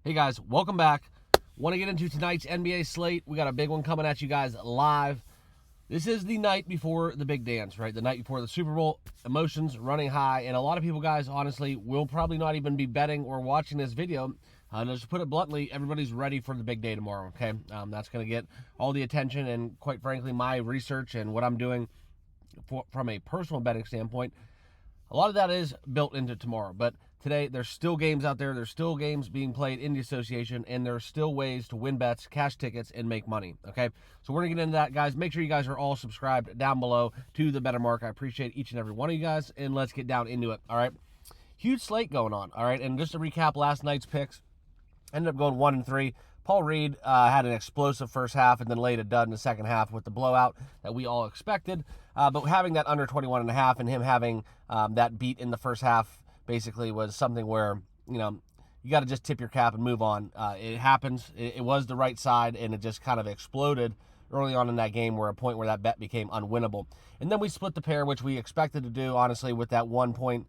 Hey guys, welcome back. Want to get into tonight's NBA slate? We got a big one coming at you guys live. This is the night before the big dance, right? The night before the Super Bowl. Emotions running high, and a lot of people, guys, honestly, will probably not even be betting or watching this video. Just to put it bluntly, everybody's ready for the big day tomorrow, okay? That's going to get all the attention, and quite frankly, my research and what I'm doing from a personal betting standpoint, a lot of that is built into tomorrow. But today, there's still games out there. There's still games being played in the association, and there's still ways to win bets, cash tickets, and make money, okay? So we're going to get into that, guys. Make sure you guys are all subscribed down below to the Better Mark. I appreciate each and every one of you guys, and let's get down into it, all right? Huge slate going on, all right? And just to recap last night's picks, ended up going 1-3. Paul Reed had an explosive first half and then laid a dud in the second half with the blowout that we all expected. But having that under 21.5 and him having that beat in the first half basically was something where, you got to just tip your cap and move on. It happens. It was the right side, and it just kind of exploded early on in that game where a point where that bet became unwinnable. And then we split the pair, which we expected to do, honestly, with that 1 point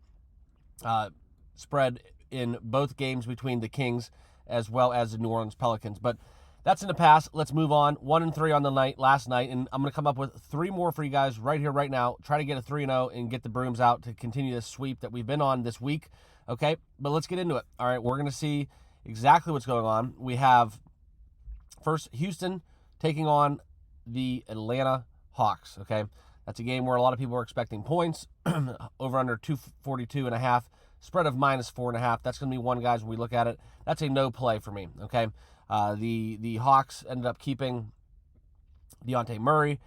spread in both games between the Kings as well as the New Orleans Pelicans. But that's in the past. Let's move on. 1-3 on the night last night, and I'm going to come up with three more for you guys right here, right now. Try to get a 3-0 and get the brooms out to continue this sweep that we've been on this week. Okay, but let's get into it. All right, we're going to see exactly what's going on. We have first Houston taking on the Atlanta Hawks. Okay, that's a game where a lot of people are expecting points. Over under 242.5. Spread of -4.5. That's going to be one, guys, when we look at it. That's a no play for me, okay? The Hawks ended up keeping Dejounte Murray.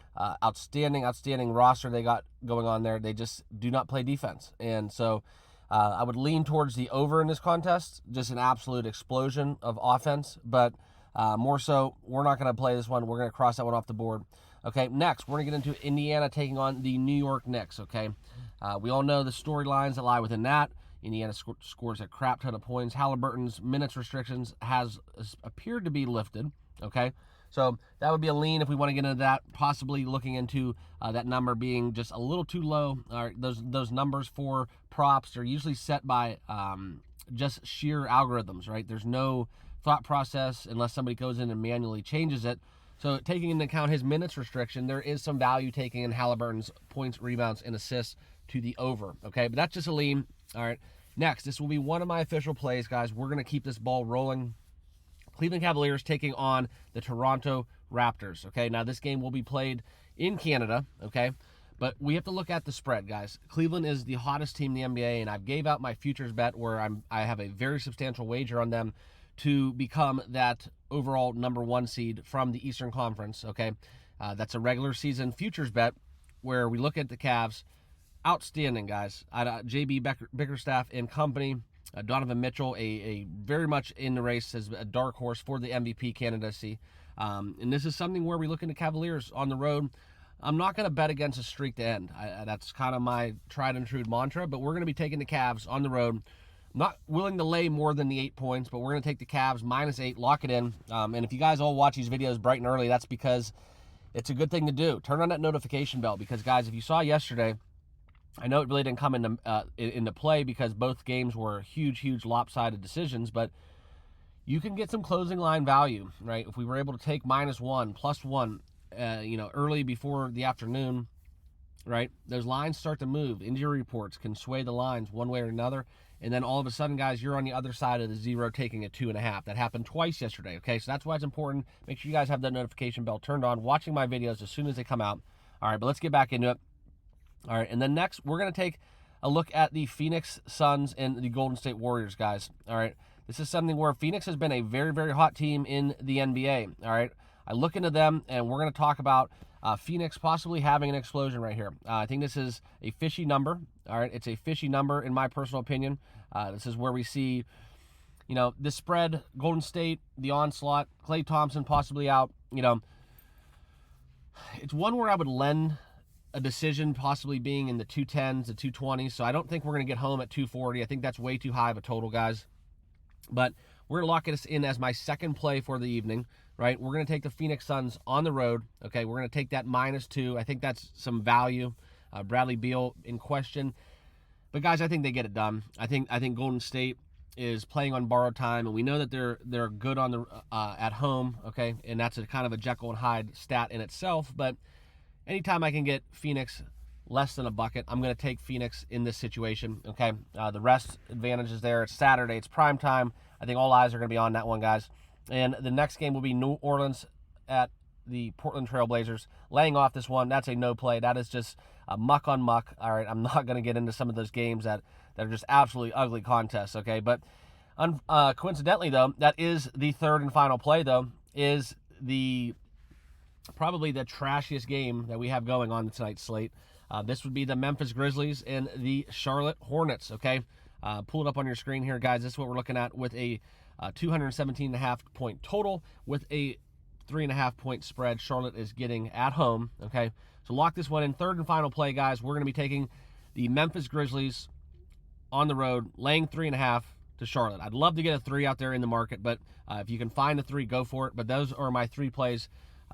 Outstanding roster they got going on there. They just do not play defense. And so I would lean towards the over in this contest. Just an absolute explosion of offense. But more so, we're not going to play this one. We're going to cross that one off the board. Okay, next, we're going to get into Indiana taking on the New York Knicks, okay? We all know the storylines that lie within that. Indiana scores a crap ton of points. Halliburton's minutes restrictions has appeared to be lifted, okay? So that would be a lean if we want to get into that, possibly looking into that number being just a little too low. All right, those numbers for props are usually set by just sheer algorithms, right? There's no thought process unless somebody goes in and manually changes it. So taking into account his minutes restriction, there is some value taking in Halliburton's points, rebounds, and assists to the over, okay? But that's just a lean. All right, next, this will be one of my official plays, guys. We're going to keep this ball rolling. Cleveland Cavaliers taking on the Toronto Raptors, okay? Now, this game will be played in Canada, okay? But we have to look at the spread, guys. Cleveland is the hottest team in the NBA, and I gave out my futures bet where I have a very substantial wager on them to become that overall number one seed from the Eastern Conference, okay? That's a regular season futures bet where we look at the Cavs. Outstanding, guys. J.B. Bickerstaff and company. Donovan Mitchell, a very much in the race as a dark horse for the MVP candidacy. And this is something where we look into Cavaliers on the road. I'm not going to bet against a streak to end. That's kind of my tried and true mantra, but we're going to be taking the Cavs on the road. I'm not willing to lay more than the 8 points, but we're going to take the Cavs -8, lock it in. And if you guys all watch these videos bright and early, that's because it's a good thing to do. Turn on that notification bell because, guys, if you saw yesterday, I know it really didn't come into play because both games were huge lopsided decisions, but you can get some closing line value, right? If we were able to take -1, +1, early before the afternoon, right? Those lines start to move. Injury reports can sway the lines one way or another, and then all of a sudden, guys, you're on the other side of the zero taking a 2.5. That happened twice yesterday, okay? So that's why it's important. Make sure you guys have that notification bell turned on, watching my videos as soon as they come out. All right, but let's get back into it. All right, and then next, we're going to take a look at the Phoenix Suns and the Golden State Warriors, guys. All right, this is something where Phoenix has been a very hot team in the NBA. All right, I look into them, and we're going to talk about Phoenix possibly having an explosion right here. I think this is a fishy number. All right, it's a fishy number in my personal opinion. This is where we see, this spread, Golden State, the onslaught, Klay Thompson possibly out. It's one where I would lend a decision possibly being in the 210s, the 220s. So I don't think we're going to get home at 240. I think that's way too high of a total, guys. But we're going to lock this in as my second play for the evening, right? We're going to take the Phoenix Suns on the road. Okay, we're going to take that -2. I think that's some value. Bradley Beal in question. But, guys, I think they get it done. I think Golden State is playing on borrowed time, and we know that they're good on the at home, okay, and that's a kind of a Jekyll and Hyde stat in itself. But anytime I can get Phoenix less than a bucket, I'm going to take Phoenix in this situation, okay. The rest advantage is there. It's Saturday. It's prime time. I think all eyes are going to be on that one, guys. And the next game will be New Orleans at the Portland Trail Blazers. Laying off this one, that's a no play. That is just a muck on muck. All right, I'm not going to get into some of those games that are just absolutely ugly contests, okay? But coincidentally, though, that is the third and final play, though, is probably the trashiest game that we have going on tonight's slate. This would be the Memphis Grizzlies and the Charlotte Hornets, okay? Pull it up on your screen here, guys. This is what we're looking at with a 217.5 point total with a 3.5 point spread. Charlotte is getting at home, okay? So lock this one in. Third and final play, guys. We're going to be taking the Memphis Grizzlies on the road, laying 3.5 to Charlotte. I'd love to get a 3 out there in the market, but if you can find a 3, go for it. But those are my 3 plays.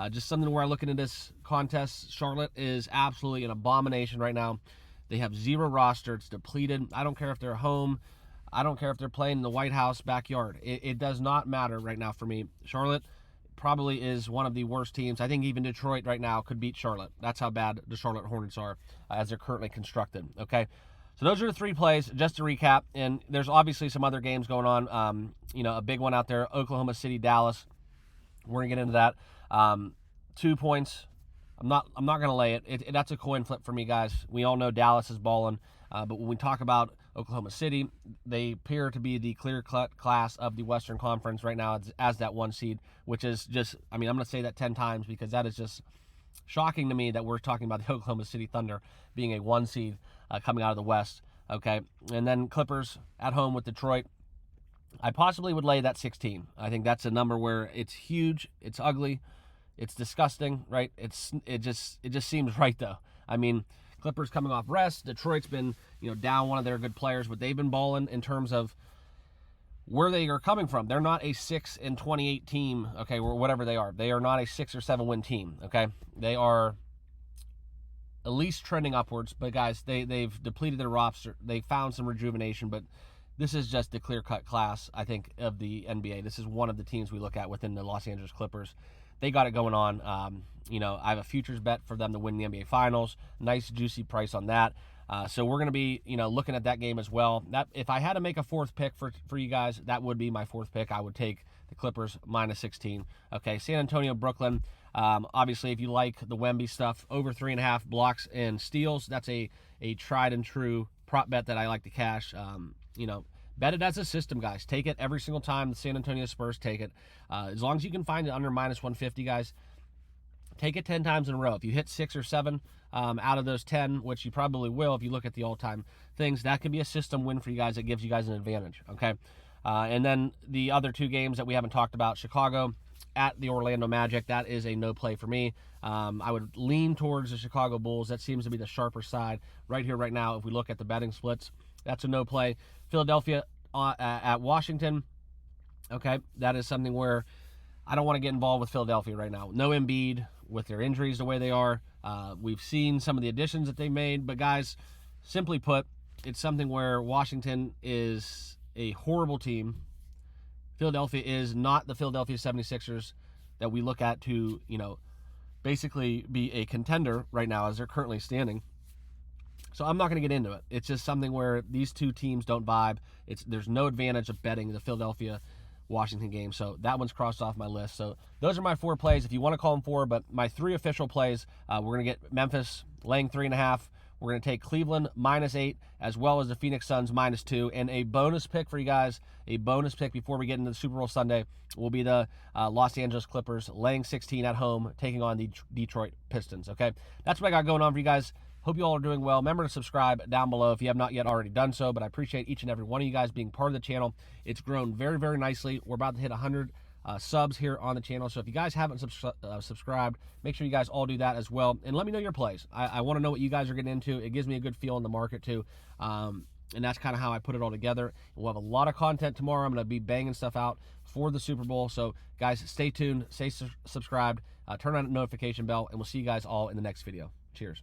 Just something where I look into this contest. Charlotte is absolutely an abomination right now. They have 0 roster. It's depleted. I don't care if they're home. I don't care if they're playing in the White House backyard. It does not matter right now for me. Charlotte probably is one of the worst teams. I think even Detroit right now could beat Charlotte. That's how bad the Charlotte Hornets are as they're currently constructed, okay? So those are the 3 plays, just to recap. And there's obviously some other games going on. A big one out there, Oklahoma City, Dallas. We're going to get into that. 2 points. I'm not going to lay it. That's a coin flip for me, guys. We all know Dallas is balling. But when we talk about Oklahoma City, they appear to be the clear-cut class of the Western Conference right now as that 1 seed, which is just, I'm going to say that 10 times because that is just shocking to me that we're talking about the Oklahoma City Thunder being a 1 seed coming out of the West, okay? And then Clippers at home with Detroit. I possibly would lay that 16. I think that's a number where it's huge, it's ugly, it's disgusting, right? It just seems right, though. Clippers coming off rest. Detroit's been, down one of their good players, but they've been balling in terms of where they are coming from. They're not a 6-28 team, okay, or whatever they are. They are not a 6 or 7 win team, okay? They are at least trending upwards, but guys, they've depleted their roster. They found some rejuvenation, but this is just the clear-cut class, I think, of the NBA. This is one of the teams we look at within the Los Angeles Clippers. They got it going on. I have a futures bet for them to win the NBA Finals. Nice, juicy price on that. So we're going to be, looking at that game as well. That if I had to make a 4th pick for you guys, that would be my 4th pick. I would take the Clippers minus 16. Okay, San Antonio, Brooklyn. Obviously, if you like the Wemby stuff, over 3.5 blocks and steals, that's a tried and true prop bet that I like to cash. Bet it as a system, guys. Take it every single time the San Antonio Spurs take it. As long as you can find it under minus 150, guys, take it 10 times in a row. If you hit 6 or 7 out of those 10, which you probably will if you look at the all-time things, that could be a system win for you guys that gives you guys an advantage, okay? And then the other 2 games that we haven't talked about, Chicago at the Orlando Magic, that is a no play for me. I would lean towards the Chicago Bulls. That seems to be the sharper side right here, right now. If we look at the betting splits, that's a no play. Philadelphia at Washington, okay, that is something where I don't want to get involved with Philadelphia right now. No Embiid with their injuries the way they are. We've seen some of the additions that they made, but guys, simply put, it's something where Washington is a horrible team. Philadelphia is not the Philadelphia 76ers that we look at to, basically be a contender right now as they're currently standing. So I'm not going to get into it. It's just something where these 2 teams don't vibe. There's no advantage of betting the Philadelphia-Washington game. So that one's crossed off my list. So those are my 4 plays, if you want to call them 4. But my 3 official plays, we're going to get Memphis laying 3.5. We're going to take Cleveland minus 8, as well as the Phoenix Suns minus 2. And a bonus pick for you guys, a bonus pick before we get into the Super Bowl Sunday, will be the Los Angeles Clippers laying 16 at home, taking on the Detroit Pistons, okay? That's what I got going on for you guys. Hope you all are doing well. Remember to subscribe down below if you have not yet already done so, but I appreciate each and every one of you guys being part of the channel. It's grown very, very nicely. We're about to hit 100 subs here on the channel, so if you guys haven't subscribed, make sure you guys all do that as well, and let me know your plays. I want to know what you guys are getting into. It gives me a good feel in the market too, and that's kind of how I put it all together. We'll have a lot of content tomorrow. I'm going to be banging stuff out for the Super Bowl, so guys, stay tuned, stay subscribed, turn on the notification bell, and we'll see you guys all in the next video. Cheers.